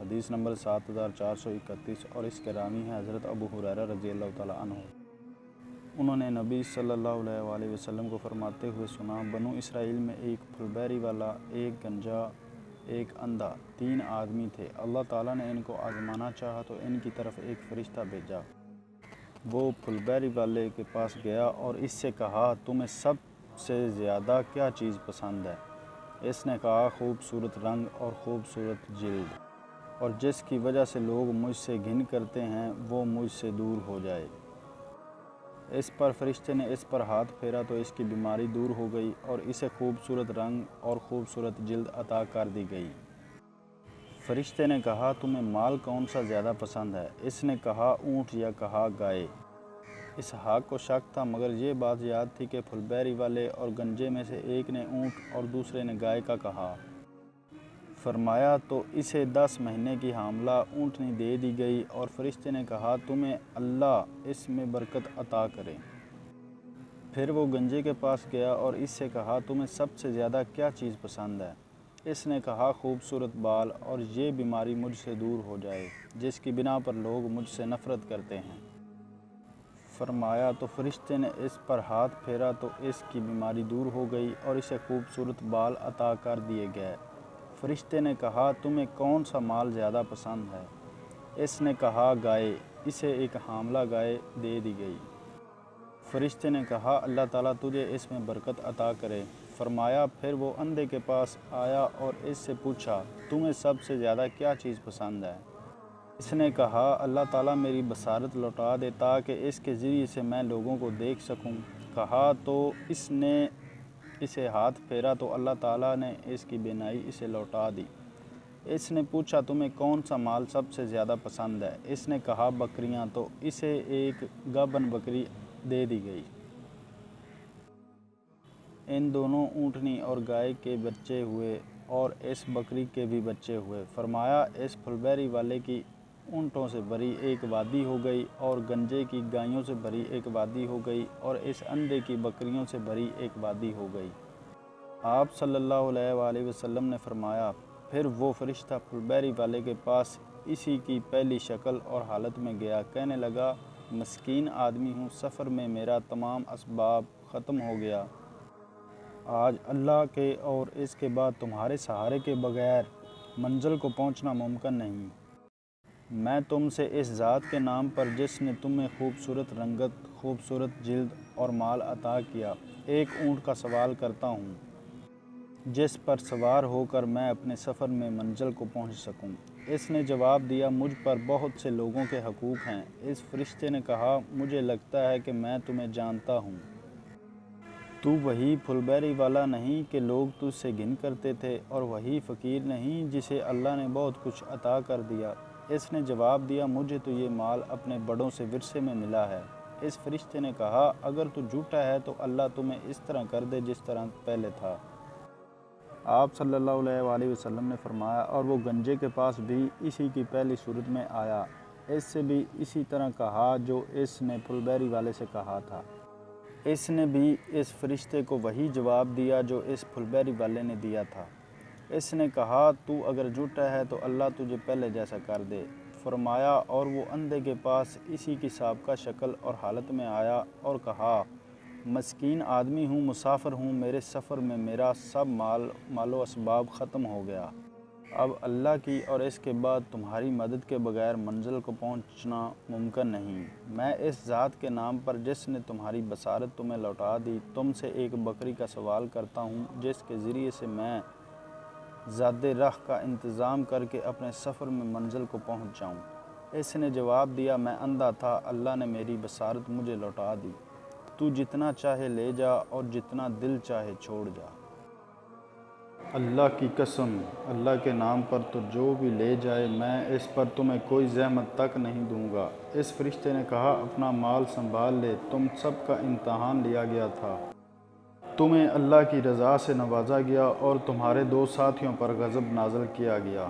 حدیث نمبر 7431 اور اس کے راوی ہیں حضرت ابو ہریرہ رضی اللہ تعالیٰ عنہ۔ انہوں نے نبی صلی اللہ علیہ وآلہ وسلم کو فرماتے ہوئے سنا، بنو اسرائیل میں ایک پھلبیری والا، ایک گنجا، ایک اندھا، 3 آدمی تھے۔ اللہ تعالیٰ نے ان کو آزمانا چاہا تو ان کی طرف ایک فرشتہ بھیجا۔ وہ پھلبیری والے کے پاس گیا اور اس سے کہا، تمہیں سب سے زیادہ کیا چیز پسند ہے؟ اس نے کہا، خوبصورت رنگ اور خوبصورت جلد، اور جس کی وجہ سے لوگ مجھ سے گھن کرتے ہیں وہ مجھ سے دور ہو جائے۔ اس پر فرشتے نے اس پر ہاتھ پھیرا تو اس کی بیماری دور ہو گئی اور اسے خوبصورت رنگ اور خوبصورت جلد عطا کر دی گئی۔ فرشتے نے کہا، تمہیں مال کون سا زیادہ پسند ہے؟ اس نے کہا، اونٹ، یا کہا گائے۔ اسحاق کو شک تھا، مگر یہ بات یاد تھی کہ پھلبیری والے اور گنجے میں سے ایک نے اونٹ اور دوسرے نے گائے کا کہا۔ فرمایا تو اسے 10 مہینے کی حاملہ اونٹنی دے دی گئی، اور فرشتے نے کہا، تمہیں اللہ اس میں برکت عطا کرے۔ پھر وہ گنجے کے پاس گیا اور اس سے کہا، تمہیں سب سے زیادہ کیا چیز پسند ہے؟ اس نے کہا، خوبصورت بال، اور یہ بیماری مجھ سے دور ہو جائے جس کی بنا پر لوگ مجھ سے نفرت کرتے ہیں۔ فرمایا تو فرشتے نے اس پر ہاتھ پھیرا تو اس کی بیماری دور ہو گئی اور اسے خوبصورت بال عطا کر دیے گئے۔ فرشتے نے کہا، تمہیں کون سا مال زیادہ پسند ہے؟ اس نے کہا، گائے۔ اسے ایک حاملہ گائے دے دی گئی۔ فرشتے نے کہا، اللہ تعالیٰ تجھے اس میں برکت عطا کرے۔ فرمایا پھر وہ اندھے کے پاس آیا اور اس سے پوچھا، تمہیں سب سے زیادہ کیا چیز پسند ہے؟ اس نے کہا، اللہ تعالیٰ میری بصارت لوٹا دے تاکہ اس کے ذریعے سے میں لوگوں کو دیکھ سکوں۔ کہا تو اس نے اسے ہاتھ پھیرا تو اللہ تعالیٰ نے اس کی بینائی اسے لوٹا دی۔ اس نے پوچھا، تمہیں کون سا مال سب سے زیادہ پسند ہے؟ اس نے کہا، بکریاں، تو اسے ایک گابن بکری دے دی گئی۔ ان دونوں اونٹنی اور گائے کے بچے ہوئے اور اس بکری کے بھی بچے ہوئے۔ فرمایا اس پھلبیری والے کی اونٹوں سے بھری ایک وادی ہو گئی اور گنجے کی گائیوں سے بھری ایک وادی ہو گئی اور اس اندھے کی بکریوں سے بھری ایک وادی ہو گئی۔ آپ صلی اللہ علیہ وآلہ وسلم نے فرمایا، پھر وہ فرشتہ پھلبیری والے کے پاس اسی کی پہلی شکل اور حالت میں گیا، کہنے لگا، مسکین آدمی ہوں، سفر میں میرا تمام اسباب ختم ہو گیا۔ آج اللہ کے اور اس کے بعد تمہارے سہارے کے بغیر منزل کو پہنچنا ممکن نہیں۔ میں تم سے اس ذات کے نام پر جس نے تمہیں خوبصورت رنگت، خوبصورت جلد اور مال عطا کیا، ایک اونٹ کا سوال کرتا ہوں جس پر سوار ہو کر میں اپنے سفر میں منزل کو پہنچ سکوں۔ اس نے جواب دیا، مجھ پر بہت سے لوگوں کے حقوق ہیں۔ اس فرشتے نے کہا، مجھے لگتا ہے کہ میں تمہیں جانتا ہوں۔ تو وہی پھلبیری والا نہیں کہ لوگ تجھ سے گھن کرتے تھے، اور وہی فقیر نہیں جسے اللہ نے بہت کچھ عطا کر دیا۔ اس نے جواب دیا، مجھے تو یہ مال اپنے بڑوں سے ورثے میں ملا ہے۔ اس فرشتے نے کہا، اگر تو جھوٹا ہے تو اللہ تمہیں اس طرح کر دے جس طرح پہلے تھا۔ آپ صلی اللہ علیہ وآلہ وسلم نے فرمایا، اور وہ گنجے کے پاس بھی اسی کی پہلی صورت میں آیا، اس سے بھی اسی طرح کہا جو اس نے پھلبیری والے سے کہا تھا۔ اس نے بھی اس فرشتے کو وہی جواب دیا جو اس پھلبیری والے نے دیا تھا۔ اس نے کہا، تو اگر جھوٹا ہے تو اللہ تجھے پہلے جیسا کر دے۔ فرمایا اور وہ اندھے کے پاس اسی کی سابقہ شکل اور حالت میں آیا اور کہا، مسکین آدمی ہوں، مسافر ہوں، میرے سفر میں میرا سب مال و اسباب ختم ہو گیا۔ اب اللہ کی اور اس کے بعد تمہاری مدد کے بغیر منزل کو پہنچنا ممکن نہیں۔ میں اس ذات کے نام پر جس نے تمہاری بصارت تمہیں لوٹا دی، تم سے ایک بکری کا سوال کرتا ہوں جس کے ذریعے سے میں زاد راہ کا انتظام کر کے اپنے سفر میں منزل کو پہنچ جاؤں۔ اس نے جواب دیا، میں اندھا تھا، اللہ نے میری بصارت مجھے لوٹا دی۔ تو جتنا چاہے لے جا اور جتنا دل چاہے چھوڑ جا۔ اللہ کی قسم، اللہ کے نام پر تو جو بھی لے جائے میں اس پر تمہیں کوئی زحمت تک نہیں دوں گا۔ اس فرشتے نے کہا، اپنا مال سنبھال لے، تم سب کا امتحان لیا گیا تھا۔ تمہیں اللہ کی رضا سے نوازا گیا اور تمہارے 2 ساتھیوں پر غضب نازل کیا گیا۔